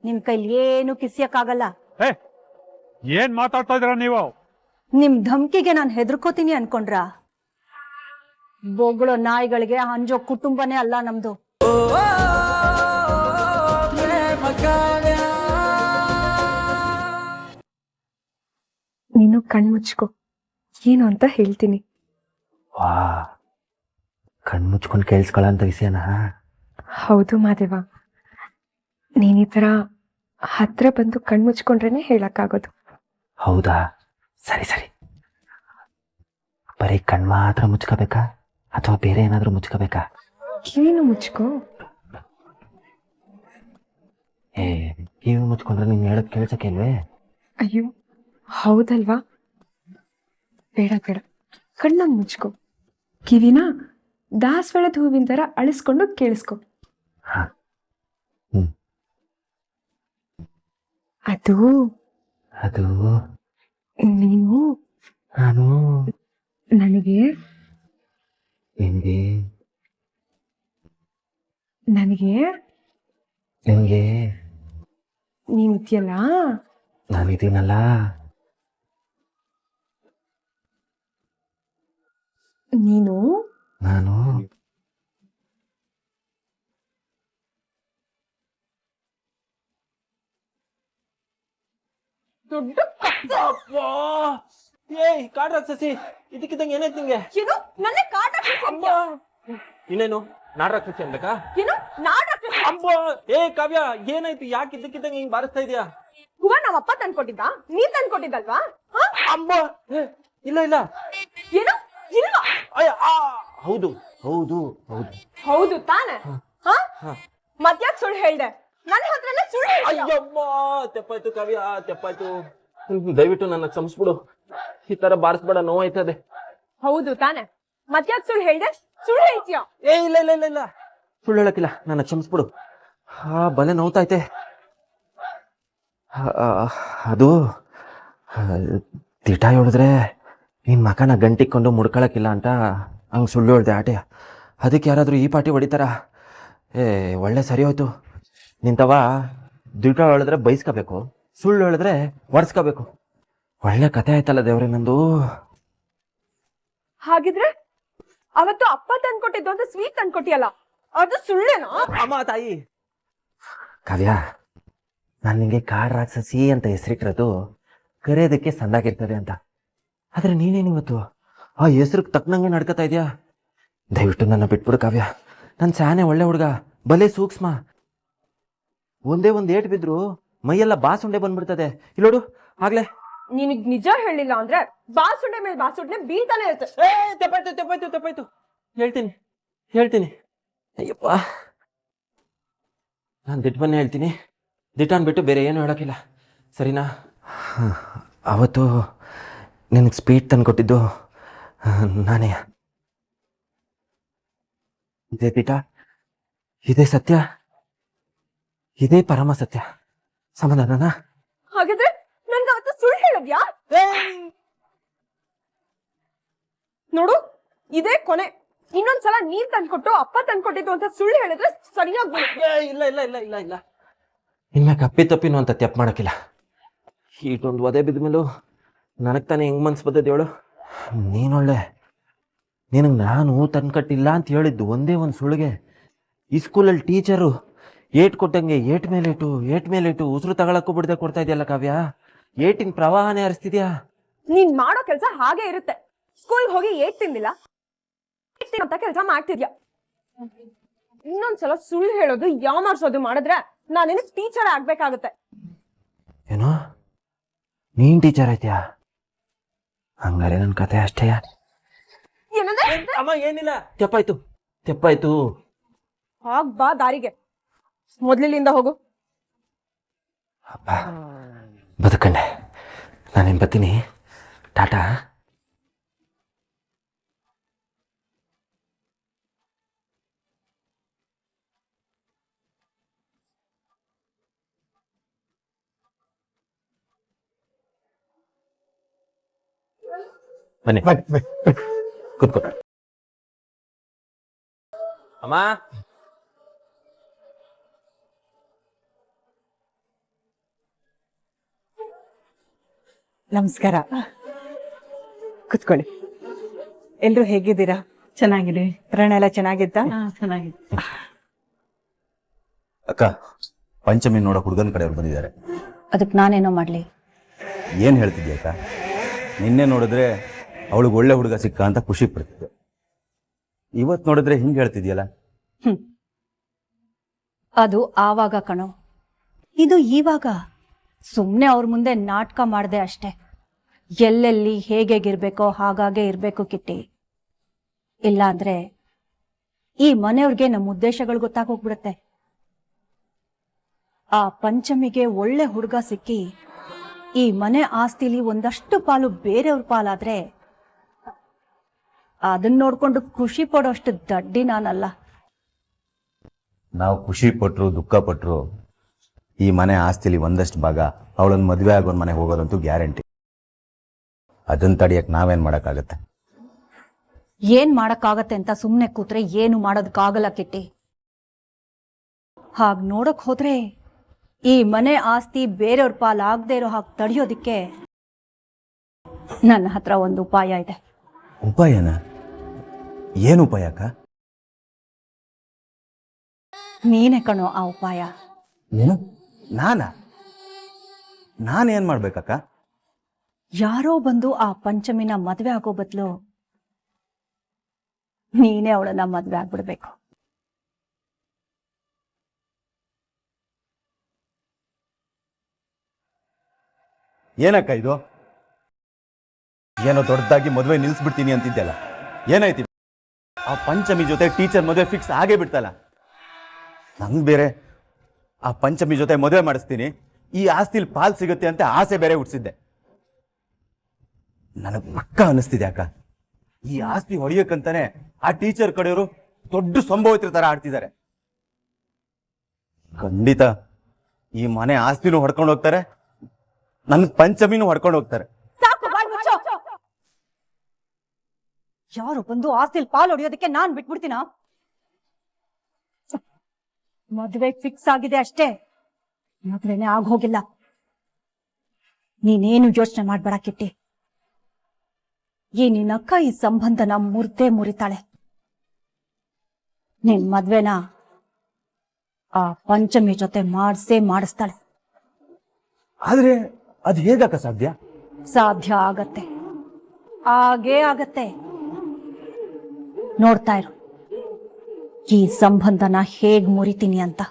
ನಿಮ್ ಕೈಲಿ ಏನು ಕಿಸಿಯಕ್ಕಾಗಲ್ಲ. ಏನ್ ಮಾತಾಡ್ತಾ ಇದ್ರ ನೀವು? ನಿಮ್ ಧಮ್ಕಿಗೆ ನಾನ್ ಹೆದರ್ಕೋತೀನಿ ಅನ್ಕೊಂಡ್ರ? ಬೊಗಳೋ ನಾಯಿಗಳಿಗೆ ಅಂಜೋ ಕುಟುಂಬನೇ ಅಲ್ಲ ನಮ್ದು. ನೀನು ಕಣ್ಮುಚ್ಕೋ, ಏನು ಅಂತ ಹೇಳ್ತೀನಿ. ವಾ, ಕಣ್ಮುಚ್ಕೊಂಡು ಕೇಳಿಸ್ಕೊಳ್ಳೋ ಅಂತ ವಿಷಯನಾ? ಹೌದು ಮಾದೇವ, ನೀನ್ ಈ ಥರ ಹತ್ರ ಬಂದು ಕಣ್ಮುಚ್ಕೊಂಡ್ರೇನೆ ಹೇಳಕ್ಕಾಗೋದು. ಹೌದಾ, ಸರಿ ಸರಿ. ಬರೀ ಕಣ್ ಮಾತ್ರ ಮುಚ್ಕೋಬೇಕಾ ಅಥವಾ ಬೇರೆ ಏನಾದ್ರೂ ಮುಚ್ಕೋಬೇಕಾ? ಕಿವಿನು ಮುಚ್ಕೋ. ಕಿವಿ ಮುಚ್ಕೊಂಡ್ರೆ ನೀನ್ ಹೇಳೋದ್ ಕೇಳ್ಸಕ್ಕೆ ಇಲ್ವೇ? ಅಯ್ಯೋ ಹೌದಲ್ವಾ, ಬೇಡ ಬೇಡ, ಕಣ್ಣಂಗ್ ಮುಚ್ಕೋ. ಕಿವಿನ ದಾಸವಾಳದ ಹೂವಿನ ತರ ಅಳಿಸ್ಕೊಂಡು ಕೇಳಿಸ್ಕೊ. ಅದು ಅದು ನೀನು ನಾನು ನನಗೆ ನಿನ್ಗೆ ನನಗೆ ನಿನ್ಗೆ ನೀನಿದ್ಯಲ್ಲ, ನಾನಿದ್ದೀನಲ್ಲ, ನೀನು ನಾನು ದೊಡ್ಡ ಏಯ್ ಕಾಡ್ ರಾಕ್ಷಸಿ, ಇದಕ್ಕಿದ್ದಂಗೆ ಏನಾಯ್ತು ನಿಂಗೆ? ಏನು ನನ್ನ ಕಾಟ ಇನ್ನೇನು ನಾಡ್ ರಾಕ್ಷಸಿ ಅನ್ಬೇಕಾ? ಏನು ನಾಟಕ? ಅಮ್ಮ ಏ ಕಾವ್ಯ, ಏನಾಯ್ತು? ಯಾಕೆ ಇದಕ್ಕಿದ್ದಂಗೆ ಹಿಂಗ್ ಬಾರಿಸ್ತಾ ಇದೀಯಾ? ಹೂವ ನಮ್ಮಪ್ಪ ತಂದ್ಕೊಟ್ಟಿದ್ದ, ನೀನ್ ತಂದ್ಕೊಟ್ಟಿದ್ದಲ್ವಾ? ಅಮ್ಮ ಇಲ್ಲ ಇಲ್ಲ. ಏನು ಇಲ್ವಾ? ಹೌದು ಹೌದು ಹೌದು ಹೌದು ತಾನೆ? ಮತ್ಯಾಕ್ ಸುಳ್ಳು ಹೇಳ್ದೆ? ನನ್ನ ಹತ್ರನೇ ಸುಳ್ಳು ಹೇಳ್ತೀಯ? ಅಯ್ಯಮ್ಮ, ತೆಪ್ಪಾಯ್ತು ಕಾವ್ಯ, ತೆಪ್ಪಾಯ್ತು. ದಯವಿಟ್ಟು ನನ್ನ ಕ್ಷಮಿಸ್ಬಿಡು, ಈ ತರ ಬಾರಿಸ್ಬೇಡ, ನೋವಾಯ್ತದೆ. ಹೌದು ತಾನೆ? ಮತ್ಯಾಕ್ ಸುಳ್ಳು ಹೇಳ್ದೆ? ಸುಳ್ಳು ಹೇಳ್ತೀಯ? ಏ ಇಲ್ಲ ಇಲ್ಲ ಇಲ್ಲ ಇಲ್ಲ, ಸುಳ್ಳು ಹೇಳಕ್ಕಿಲ್ಲ, ನನ್ನ ಕ್ಷಮಿಸ್ಬಿಡು. ಬಲೆ ನೋವ್ತೈತೆ. ಅದು ದಿಟ ಹೇಳಿದ್ರೆ ನಿನ್ ಮಕನ ಗಂಟಿಕೊಂಡು ಮುಡ್ಕೊಳಕ್ಕಿಲ್ಲ ಅಂತ ಹಂಗೆ ಸುಳ್ಳು ಹೇಳ್ದೆ ಆಟೆ. ಅದಕ್ಕೆ ಯಾರಾದ್ರೂ ಈ ಪಾಟಿ ಹೊಡಿತಾರ? ಒಳ್ಳೆ ಸರಿ ಹೋಯ್ತು. ನಿಂತವ ದಿಟ ಹೇಳಿದ್ರೆ ಬೈಸ್ಕೋಬೇಕು, ಸುಳ್ಳು ಹೇಳಿದ್ರೆ ಒಡ್ಸ್ಕೋಬೇಕು. ಒಳ್ಳೆ ಕತೆ ಆಯ್ತಲ್ಲ ದೇವ್ರೆ ನಂದು. ಹಾಗಿದ್ರೆ ಅವತ್ತು ಅಪ್ಪ ತಂದ್ಕೊಟ್ಟಿದ್ದು ಅಂತ ಸ್ವೀಟ್ ತಂದ್ಕೊಟ್ಟಿಯಲ್ಲ, ಅದು ಸುಳ್ಳೇನಾ? ಅಮ್ಮ ತಾಯಿ, ಕಾವ್ಯ, ನಾನು ನಿಂಗೆ ಕಾಡ್ ರಾಕ್ಷಸಿ ಅಂತ ಹೆಸರಿಟ್ಟಿರೋದು ಕರೆಯೋದಕ್ಕೆ ಸಂದಾಗಿರ್ತದೆ ಅಂತ. ಆದ್ರೆ ನೀನೇನಿವತ್ತು ಆ ಹೆಸರಿಗೆ ತಕ್ಕನಂಗೆ ನಡ್ಕೋತಾ ಇದೆಯಾ? ದಯವಿಟ್ಟು ನನ್ನ ಬಿಟ್ಬಿಡು ಕಾವ್ಯ. ನನ್ನ ಸ್ಯಾನೆ ಒಳ್ಳೆ ಹುಡುಗ, ಬಲೆ ಸೂಕ್ಷ್ಮ. ಒಂದೇ ಒಂದು ಏಟ್ ಬಿದ್ರು ಮೈಯೆಲ್ಲ ಬಾಸುಂಡೆ ಬಂದ್ಬಿಡ್ತದೆ. ಇಲ್ಲೋಡು ಆಗ್ಲೇ. ನಿನಗ್ ನಿಜ ಹೇಳಿಲ್ಲ ಅಂದ್ರೆ ಬಾಸುಂಡೆ ಮೇಲೆ ಬಾಸುಂಡೆ ಬೀಳ್ತಾನೆ ಇರುತ್ತೆ. ತೆಪ್ಪಾಯ್ತು ತೆಪ್ಪಾಯ್ತು ತೆಪ್ಪಾಯ್ತು, ಹೇಳ್ತೀನಿ ಹೇಳ್ತೀನಿ. ಅಯ್ಯಪ್ಪ, ನಾನು ದಿಟ್ಟವನ್ನೇ ಹೇಳ್ತೀನಿ, ದಿಟ್ಟಾನ್ ಬಿಟ್ಟು ಬೇರೆ ಏನು ಹೇಳೋಕ್ಕಿಲ್ಲ, ಸರಿನಾ? ಅವತ್ತು ನಿನಗೆ ಸ್ವೀಟ್ ತಂದು ಕೊಟ್ಟಿದ್ದು ನಾನೇ. ಇದೇ ದಿಟ, ಇದೇ ಸತ್ಯ, ಇದೇ ಪರಮ ಸತ್ಯ. ಸಮಾಧಾನನಾ? ಹಾಗಾದ್ರೆ ನನ್ಗೆ ಅವತ್ತು ಸುಳ್ಳು ಹೇಳಿದ್ಯಾ? ನೋಡು, ಇದೇ ಕೊನೆ. ಇನ್ನೊಂದ್ಸಲ ನೀನ್ ತಂದ್ಕೊಟ್ಟು ಅಪ್ಪ ತಂದ್ಕೊಟ್ಟಿದ್ದು ಅಂತ ಸುಳ್ಳು ಹೇಳಿದ್ರೆ ಸರಿಯಾಗಿ. ಇಲ್ಲ ಇಲ್ಲ ಇಲ್ಲ ಇಲ್ಲ ಇಲ್ಲ, ಇನ್ಮ್ಯಾಕೆ ಅಪ್ಪಿ ತಪ್ಪಿನೂ ಅಂತ ತೆಪ್ಪು ಮಾಡೋಕ್ಕಿಲ್ಲ. ಈಟೊಂದು ಒದೆ ಬಿದ್ದ ಮೇಲೂ ನನಗೆ ತಾನೇ ಹೆಂಗೆ ಮನ್ಸು ಬರ್ತದೆ ಹೇಳು? ನೀನೊಳ್ಳೆ, ನಿನಗೆ ನಾನು ತಂದ್ಕಟ್ಟಿಲ್ಲ ಅಂತ ಹೇಳಿದ್ದು ಒಂದೇ ಒಂದು ಸುಳ್ಳಿಗೆ ಈ ಸ್ಕೂಲಲ್ಲಿ ಟೀಚರು ಏಟ್ ಕೊಟ್ಟಂಗೆ ಏಟ್ ಮೇಲೇಟು ಉಸಿರು ತಗೊಳಕ್ಕೂ ಬಿಡದೆ ಕೊಡ್ತಾ ಇದೆಯಲ್ಲ ಕಾವ್ಯ. ಏಟಿನ ಪ್ರವಾಹನೇ ಹರಿಸ್ತಿದ್ಯಾ? ನೀನ್ ಮಾಡೋ ಕೆಲ್ಸ ಹಾಗೆ ಇರುತ್ತೆ. ಸ್ಕೂಲ್ ಹೋಗಿ ಏಟ್ ತಿಂದಿಲ್ಲ ಅಂತ ಕೆಲಸ ಮಾಡ್ತಿದ್ಯಾ. ಇನ್ನೊಂದ್ಸಲ ಸುಳ್ಳು ಹೇಳೋದು ಯಾಮಾರ್ಸೋದು ಮಾಡಿದ್ರೆ ನಾನೇನು ಟೀಚರ್ ಆಗ್ಬೇಕಾಗತ್ತೆ. ಏನೋ ನೀನ್ ಟೀಚರ್ ಆಯ್ತೀಯಾ? ಹಂಗಾರೆ ನನ್ನ ಕತೆ ಅಷ್ಟೇ. ಏನಂದ್ರೆ? ಅಮ್ಮ ಏನಿಲ್ಲ, ತೆಪ್ಪಾಯ್ತು. ಹಾಗ್ ಬಾ ದಾರಿಗೆ, ಮೊದ್ಲಿಂದ ಹೋಗು. ಅಪ್ಪ ಬದುಕಂಡೆ, ನಾನೇನು ಬರ್ತೀನಿ, ಟಾಟಾ. ಬನ್ನಿ ಕೂತ್ಕೋ. ಅಮ್ಮ ನಮಸ್ಕಾರ. ಕುತ್ಕೊಳ್ಳಿ. ಎಲ್ರು ಹೇಗಿದ್ದೀರಾ? ಚೆನ್ನಾಗಿದೆ. ಪ್ರಯಾಣ ಎಲ್ಲ ಚೆನ್ನಾಗಿದ್ದ? ಚೆನ್ನಾಗಿದೆ. ಅಕ್ಕ, ಪಂಚಮಿ ನೋಡಕ್ ಹುಡುಗನ ಕಡೆಯವ್ರು ಬಂದಿದ್ದಾರೆ. ಅದಕ್ಕೆ ನಾನೇನೋ ಮಾಡ್ಲಿ? ಏನ್ ಹೇಳ್ತಿದ್ಯ ಅಕ್ಕ? ನಿನ್ನೆ ನೋಡಿದ್ರೆ ಅವಳಿಗೆ ಒಳ್ಳೆ ಹುಡುಗ ಸಿಕ್ಕ ಅಂತ ಖುಷಿ ಪಡ್ತಿದ್ದೆ. ಇವತ್ ನೋಡಿದ್ರೆ ಹಿಂಗ್ ಹೇಳ್ತಿದ್ಯಲ್ಲ. ಅದು ಆವಾಗ ಕಣೋ, ಇದು ಈವಾಗ. ಸುಮ್ಮನೆ ಅವ್ರ ಮುಂದೆ ನಾಟಕ ಮಾಡಿದೆ ಅಷ್ಟೆ. ಎಲ್ಲೆಲ್ಲಿ ಹೇಗೇಗಿರ್ಬೇಕೋ ಹಾಗಾಗೆ ಇರ್ಬೇಕು ಕಿಟ್ಟಿ. ಇಲ್ಲ ಅಂದ್ರೆ ಈ ಮನೆಯವ್ರಿಗೆ ನಮ್ಮ ಉದ್ದೇಶಗಳು ಗೊತ್ತಾಗೋಗ್ಬಿಡುತ್ತೆ. ಆ ಪಂಚಮಿಗೆ ಒಳ್ಳೆ ಹುಡುಗ ಸಿಕ್ಕಿ ಈ ಮನೆ ಆಸ್ತಿಲಿ ಒಂದಷ್ಟು ಪಾಲು ಬೇರೆಯವ್ರ ಪಾಲಾದ್ರೆ ಅದನ್ನ ನೋಡ್ಕೊಂಡು ಖುಷಿ ಪಡೋಷ್ಟು ದಡ್ಡಿ ನಾನಲ್ಲ. ನಾವು ಖುಷಿ ಪಟ್ರು ದುಃಖ ಪಟ್ರು ಈ ಮನೆ ಆಸ್ತಿಲಿ ಒಂದಷ್ಟು ಭಾಗ ಅವಳನ್ನ ಮದುವೆ ಆಗೋನ್ ಮನೆಗೆ ಹೋಗೋದಂತೂ ಗ್ಯಾರಂಟಿ. ಅದನ್ನ ತಡಿಯಕ್ ನಾವೇನ್ ಮಾಡಕ್ಕಾಗತ್ತೆ? ಏನ್ ಮಾಡಕ್ಕಾಗತ್ತೆ ಅಂತ ಸುಮ್ನೆ ಕೂತ್ರೆ ಏನು ಮಾಡೋದಕ್ಕಾಗಲ್ಲ ಕಿಟ್ಟಿ. ಹಾಗ್ ನೋಡಕ್ ಹೋದ್ರೆ ಈ ಮನೆ ಆಸ್ತಿ ಬೇರೆಯವ್ರ ಪಾಲಾಗದೆ ಇರೋ ಹಾಗೆ ತಡೆಯೋದಿಕ್ಕೆ ನನ್ನ ಹತ್ರ ಒಂದು ಉಪಾಯ ಇದೆ. ಉಪಾಯನ? ಏನು ಉಪಾಯ ಅಕ್ಕ? ನೀನೇ ಕಣೋ ಆ ಉಪಾಯ. ಏನು? ನಾನೇನ್ ಮಾಡ್ಬೇಕಕ್ಕ? ಯಾರೋ ಬಂದು ಆ ಪಂಚಮಿನ ಮದ್ವೆ ಆಗೋ ಬದಲು ನೀನೇ ಅವಳನ್ನ ಮದ್ವೆ ಆಗ್ಬಿಡ್ಬೇಕು. ಏನಕ್ಕ ಇದು? ಏನೋ ದೊಡ್ಡದಾಗಿ ಮದುವೆ ನಿಲ್ಸ್ಬಿಡ್ತೀನಿ ಅಂತಿದ್ದೆಲ್ಲ, ಏನಾಯ್ತಿ? ಆ ಪಂಚಮಿ ಜೊತೆ ಟೀಚರ್ ಮದುವೆ ಫಿಕ್ಸ್ ಆಗೇ ಬಿಡ್ತಲ್ಲ. ನಂಗ್ ಬೇರೆ ಆ ಪಂಚಮಿ ಜೊತೆ ಮದುವೆ ಮಾಡಿಸ್ತೀನಿ, ಈ ಆಸ್ತಿಲ್ ಪಾಲ್ ಸಿಗುತ್ತೆ ಅಂತ ಆಸೆ ಬೇರೆ ಹುಟ್ಟಿಸಿದ್ದೆ. ನನಗ್ ಪಕ್ಕ ಅನಿಸ್ತಿದೆ ಅಕ್ಕ, ಈ ಆಸ್ತಿ ಹೊಡೆಯಕ್ಕಂತಾನೆ ಆ ಟೀಚರ್ ಕಡೆಯವರು ದೊಡ್ಡ ಸಂಭವಿತರ ತರ ಆಡ್ತಿದ್ದಾರೆ. ಖಂಡಿತ ಈ ಮನೆ ಆಸ್ತಿನೂ ಹೊಡ್ಕೊಂಡು ಹೋಗ್ತಾರೆ, ನನ್ ಪಂಚಮಿನೂ ಹೊಡ್ಕೊಂಡು ಹೋಗ್ತಾರೆ. ಯಾರು ಬಂದು ಆಸ್ತಿಲ್ ಪಾಲ್ ಹೊಡಿಯೋದಕ್ಕೆ ನಾನ್ ಬಿಟ್ಬಿಡ್ತೀನ? ಮದ್ವೆ ಫಿಕ್ಸ್ ಆಗಿದೆ ಅಷ್ಟೇ, ಮದ್ವೆನೇ ಆಗೋಗಿಲ್ಲ. ನೀನೇನು ಯೋಚನೆ ಮಾಡ್ಬೇಡ ಕಿಟ್ಟಿ. ನಿನ್ನಕ್ಕ ಈ ಸಂಬಂಧನ ಮುರಿತಾಳೆ. ನಿನ್ ಮದ್ವೆನ ಆ ಪಂಚಮಿ ಜೊತೆ ಮಾಡಿಸ್ತಾಳೆ. ಆದ್ರೆ ಅದ್ ಹೇಗಕ್ಕ ಸಾಧ್ಯ? ಸಾಧ್ಯ ಆಗತ್ತೆ, ಆಗೇ ಆಗತ್ತೆ. ನೋಡ್ತಾ ಇರು ಈ ಸಂಬಂಧನ ಹೇಗ್ ಮುರಿತೀನಿ ಅಂತ.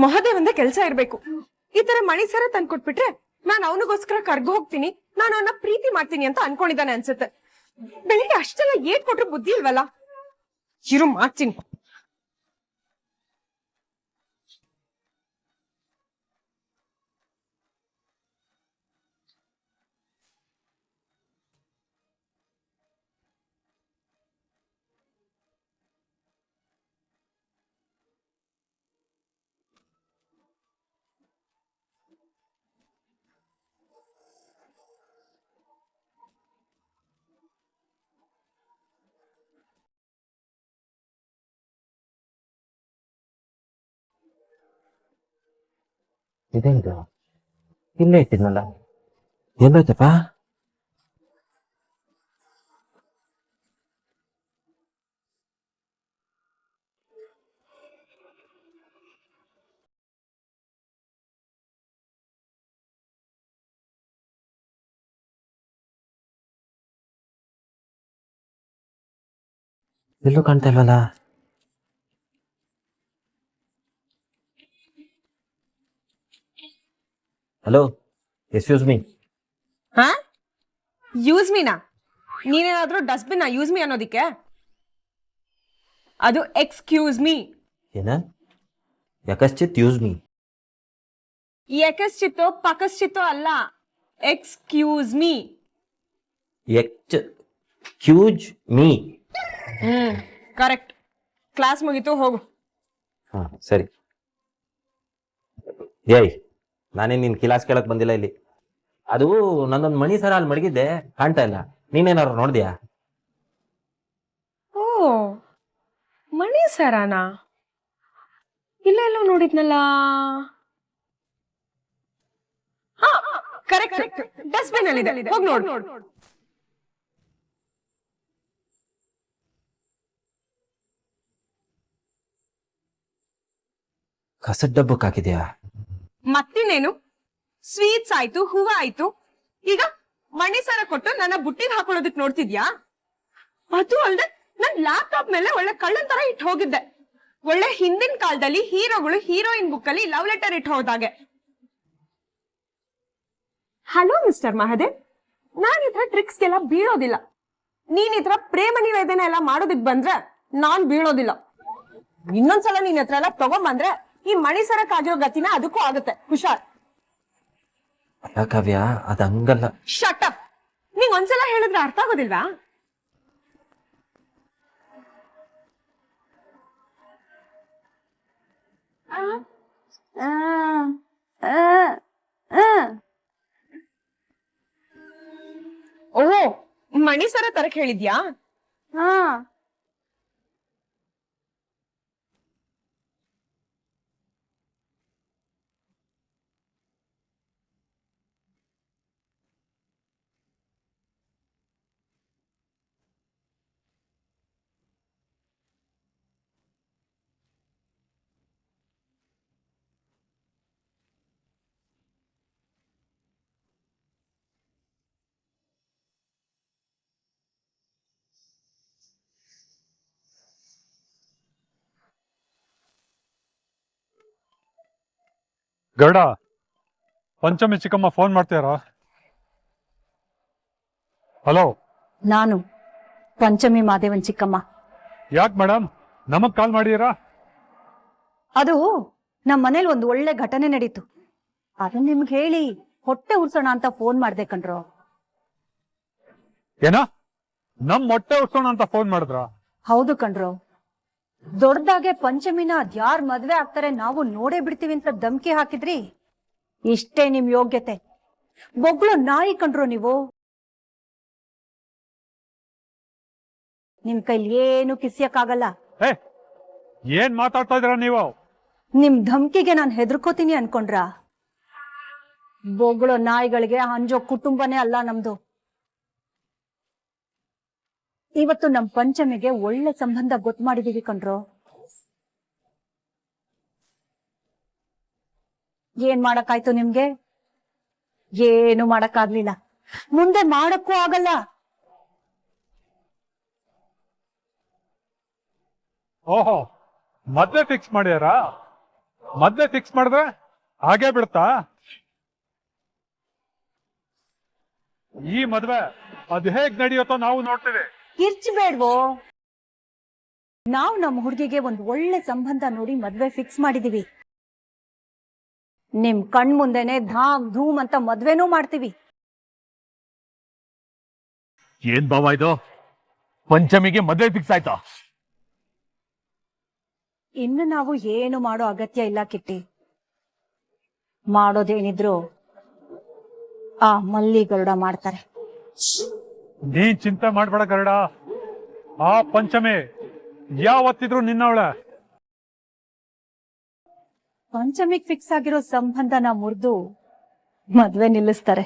ಮಹದೇವಂದ ಕೆಲ್ಸ ಇರ್ಬೇಕು. ಈ ತರ ಮಣಿಸರ ತಂದ್ಕೊಟ್ಬಿಟ್ರೆ ನಾನ್ ಅವನಿಗೋಸ್ಕರ ಕರ್ಗ ಹೋಗ್ತೀನಿ, ನಾನು ಅವನ್ನ ಪ್ರೀತಿ ಮಾಡ್ತೀನಿ ಅಂತ ಅನ್ಕೊಂಡಿದ್ದಾನೆ ಅನ್ಸುತ್ತೆ. ಬೆಳಿಗ್ಗೆ ಅಷ್ಟೆಲ್ಲ ಏಟ್ ಕೊಟ್ರು ಬುದ್ಧಿ ಇಲ್ವಲ್ಲ. ಇರು ಮಾಡ್ತೀನಿ. ಇದೇನಿದು? ಇಲ್ಲೇ ಇಟ್ಟಿದ್ನಲ್ಲ, ಎಲ್ಲೋಯ್ತಪ್ಪ? ಎಲ್ಲೂ ಕಾಣ್ತಾ ಇಲ್ವಲ್ಲ. Hello, excuse me. ಹಾ, ಯೂಸ್ ಮೀನಾ? ನೀನೇನಾದ್ರೂ ಡಸ್ಟ್ಬಿನ್ ಯೂಸ್ ಮೀ ಅನ್ನೋದಿಕ್ಕೆ? ಅದು ಎಕ್ಸ್ಕ್ಯೂಸ್ ಮೀ. ಏನ? ಯಕಶ್ಚಿತ್ ಯೂಸ್ ಮೀ. ಎಕಶ್ಚಿತ್ತೋ ಪಕಶ್ಚಿತ್ತೋ ಅಲ್ಲ, excuse me. Excuse me. Correct. Class ಮುಗೀತು, ಹೋಗು. ಹಾ ಸರಿ. ಏಯ್, ನಾನೇನ್ ನಿನ್ ಕಿಲಾಸ್ ಕೇಳಕ್ ಬಂದಿಲ್ಲ ಇಲ್ಲಿ. ಅದು ನಂದೊಂದು ಮಣಿ ಸರ ಅಲ್ಲಿ ಮಡಗಿದ್ದೆ, ಕಾಣ್ತಾ ಇಲ್ಲ. ನೀನೇನಾರು ನೋಡ್ದ್ಯಾ? ಓ, ಮಣಿ ಸರಾನಾ? ಇಲ್ಲ ಎಲ್ಲೋ ನೋಡಿದ್ನಲ್ಲ. ಹಾ, ಕರೆಕ್ಟ್. ಡಸ್ಟ್ಬಿನ್ ಅಲ್ಲಿ ಇದೆ, ಹೋಗಿ ನೋಡು. ಕಸದ ಡಬ್ಬಕ್ಕೆ ಹಾಕಿದ್ಯಾ? ಮತ್ತಿನ್ನೇನು, ಸ್ವೀಟ್ಸ್ ಆಯ್ತು, ಹೂವ ಆಯ್ತು, ಈಗ ಮಣಿ ಸರ ಕೊಟ್ಟು ನನ್ನ ಬುಟ್ಟಿಗೆ ಹಾಕೊಳ್ಳೋದಕ್ ನೋಡ್ತಿದ್ಯಾ? ಅದು ಅಲ್ದೆ ನನ್ ಲ್ಯಾಪ್ಟಾಪ್ ಮೇಲೆ ಒಳ್ಳೆ ಕಳ್ಳನ್ ತರ ಇಟ್ಟು ಹೋಗಿದ್ದೆ. ಒಳ್ಳೆ ಹಿಂದಿನ ಕಾಲದಲ್ಲಿ ಹೀರೋಗಳು ಹೀರೋಯಿನ್ ಬುಕ್ ಅಲ್ಲಿ ಲವ್ ಲೆಟರ್ ಇಟ್ಟು ಹೋದಾಗೆ. ಹಲೋ ಮಿಸ್ಟರ್ ಮಹದೇವ್, ನಾನ್ ಈ ತರ ಟ್ರಿಕ್ಸ್ಗೆಲ್ಲ ಬೀಳೋದಿಲ್ಲ. ನೀನ್ ಈ ತರ ಪ್ರೇಮ ನಿವೇದನೆ ಎಲ್ಲ ಮಾಡೋದಕ್ ಬಂದ್ರೆ ನಾನ್ ಬೀಳೋದಿಲ್ಲ. ಇನ್ನೊಂದ್ಸಲ ನೀನ್ ಹತ್ರ ಎಲ್ಲ ತಗೊಂಬಂದ್ರೆ ಈ ಮಣಿಸರಕ್ಕಾಗಿರೋ ಗತಿನ ಅದಕ್ಕೂ ಆಗುತ್ತೆ. ಹುಷಾರ್. ಅಲ್ಲ ಕಾವ್ಯ, ಅದ್ ಹಂಗಲ್ಲ. Shut up. ನಿಂಗ್ ಒಂದ್ಸಲ ಹೇಳಿದ್ರೆ ಅರ್ಥ ಆಗೋದಿಲ್ವಾ? ಓ, ಮಣಿಸರ ತರಕ್ ಹೇಳಿದ್ಯಾ? ಗರುಡ, ಪಂಚಮಿ ಚಿಕ್ಕಮ್ಮ ಫೋನ್ ಮಾಡ್ತೀರಾ? ಹಲೋ, ನಾನು ಪಂಚಮಿ ಮಾದೇವನ್ ಚಿಕ್ಕಮ್ಮ. ಯಾಕೆ ಮೇಡಮ್ ನಮಗ್ ಕಾಲ್ ಮಾಡಿದೀರಾ? ಅದು ನಮ್ಮ ಮನೇಲಿ ಒಂದು ಒಳ್ಳೆ ಘಟನೆ ನಡೀತು. ಅದನ್ನ ನಿಮ್ಗೆ ಹೇಳಿ ಹೊಟ್ಟೆ ಉರ್ಸೋಣ ಅಂತ ಫೋನ್ ಮಾಡ್ದೆ ಕಣ್ರೋ. ಏನ, ನಮ್ ಮೊಟ್ಟೆ ಉರ್ಸೋಣ ಅಂತ ಫೋನ್ ಮಾಡಿದ್ರ? ಹೌದು ಕಣ್ರೋ. ದೊಡ್ಡದಾಗೆ ಪಂಚಮಿನ ಅದ್ಯಾರ್ ಮದ್ವೆ ಆಗ್ತಾರೆ ನಾವು ನೋಡೇ ಬಿಡ್ತೀವಿ ಅಂತ ಧಮ್ಕಿ ಹಾಕಿದ್ರಿ. ಇಷ್ಟೇ ನಿಮ್ ಯೋಗ್ಯತೆ. ಬೊಗ್ಳು ನಾಯಿ ಕಣ್ರೋ ನೀವು. ನಿಮ್ ಕೈಲಿ ಏನು ಕಿಸಿಯಕ್ಕಾಗಲ್ಲ. ಏನ್ ಮಾತಾಡ್ತಾ ಇದೀರಾ ನೀವು? ನಿಮ್ ಧಮ್ಕಿಗೆ ನಾನ್ ಹೆದರ್ಕೋತೀನಿ ಅನ್ಕೊಂಡ್ರ? ಬೊಗ್ಳು ನಾಯಿಗಳಿಗೆ ಅಂಜೋ ಕುಟುಂಬನೇ ಅಲ್ಲ ನಮ್ದು. ಇವತ್ತು ನಮ್ ಪಂಚಮಿಗೆ ಒಳ್ಳೆ ಸಂಬಂಧ ಗೊತ್ತು ಮಾಡಿದೀವಿ ಕಣ್ರೋ. ಏನ್ ಮಾಡಕ್ಕಾಯ್ತು ನಿಮ್ಗೆ? ಏನು ಮಾಡಕ್ಕಾಗ್ಲಿಲ್ಲ, ಮುಂದೆ ಮಾಡಕ್ಕೂ ಆಗಲ್ಲ. ಓಹೋ, ಮದ್ವೆ ಫಿಕ್ಸ್ ಮಾಡ್ಯಾರಾ? ಮದ್ವೆ ಫಿಕ್ಸ್ ಮಾಡಿದ್ರೆ ಹಾಗೆ ಬಿಡ್ತಾ? ಈ ಮದ್ವೆ ಅದ್ ಹೇಗ್ ನಡೆಯುತ್ತೋ ನಾವು ನೋಡ್ತೀವಿ. ಕಿರ್ಚ್ಬೇಡ್ವೋ. ನಾವು ನಮ್ಮ ಹುಡುಗಿಗೆ ಒಂದು ಒಳ್ಳೆ ಸಂಬಂಧ ನೋಡಿ ಮದ್ವೆ ಫಿಕ್ಸ್ ಮಾಡಿದೀವಿ. ನಿಮ್ ಕಣ್ ಮುಂದೆನೆ ಧಾಮ್ ಧೂಮ್ ಅಂತ ಮದ್ವೆನೂ ಮಾಡ್ತೀವಿ. ಏನ್ ಬಾವ ಇದು, ಪಂಚಮಿಗೆ ಮದ್ವೆ ಫಿಕ್ಸ್ ಆಯ್ತಾ? ಇನ್ನು ನಾವು ಏನು ಮಾಡೋ ಅಗತ್ಯ ಇಲ್ಲ ಕಿಟ್ಟಿ. ಮಾಡೋದೇನಿದ್ರು ಆ ಮಲ್ಲಿ ಗರುಡ ಮಾಡ್ತಾರೆ. ನೀನ್ ಚಿಂತೆ ಮಾಡ್ಬೇಡ ಗರುಡ, ಆ ಪಂಚಮಿ ಯಾವತ್ತಿದ್ರು ನಿನ್ನವಳೆ. ಪಂಚಮಿಗ್ ಫಿಕ್ಸ್ ಆಗಿರೋ ಸಂಬಂಧನ ಮುರಿದು ಮದ್ವೆ ನಿಲ್ಲಿಸ್ತಾರೆ.